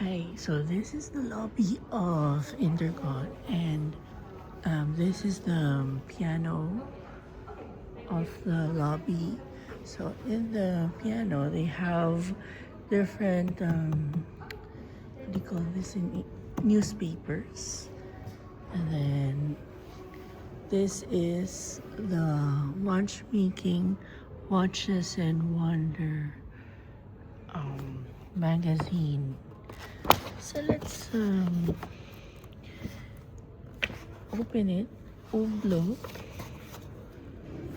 Hi, so this is the lobby of Intercon, and this is the piano of the lobby. So in the piano, they have different, what do you call this, newspapers. And then this is the watchmaking Watches and Wonder magazine. So let's open it. Hublot,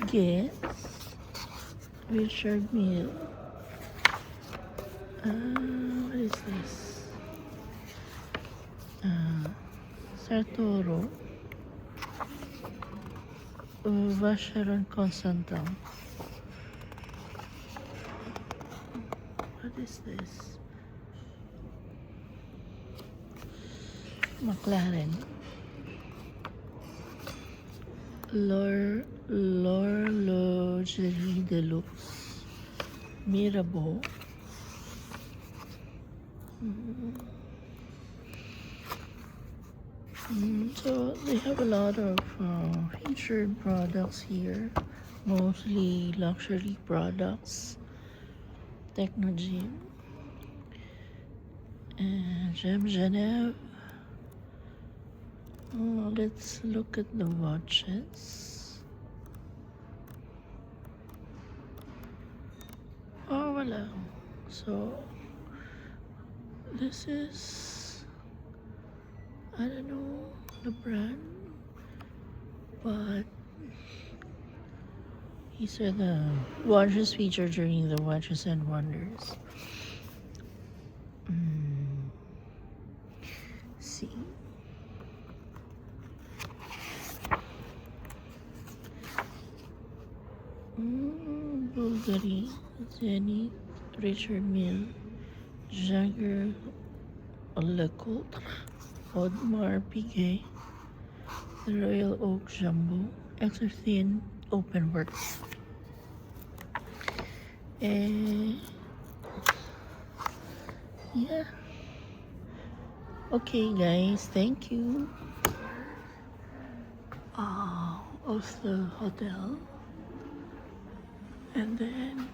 Guess, Richard Mille. What is this? Sartoro, Vacheron Constantin. What is this? McLaren. L'Horlogerie de Luxe. Mirabeau. So they have a lot of featured products here, mostly luxury products. Technogym and Gem Genève. Let's look at the watches. Oh, voila. So this is, I don't know the brand, but these are the watches featured during the Watches and Wonders. See. Bulgari, Zenith, Richard Mille, Jaeger, Lecoultre, Audemars Piguet, the Royal Oak Jumbo, Exerthin Open Works. And yeah. Okay guys, thank you. Of the hotel. And then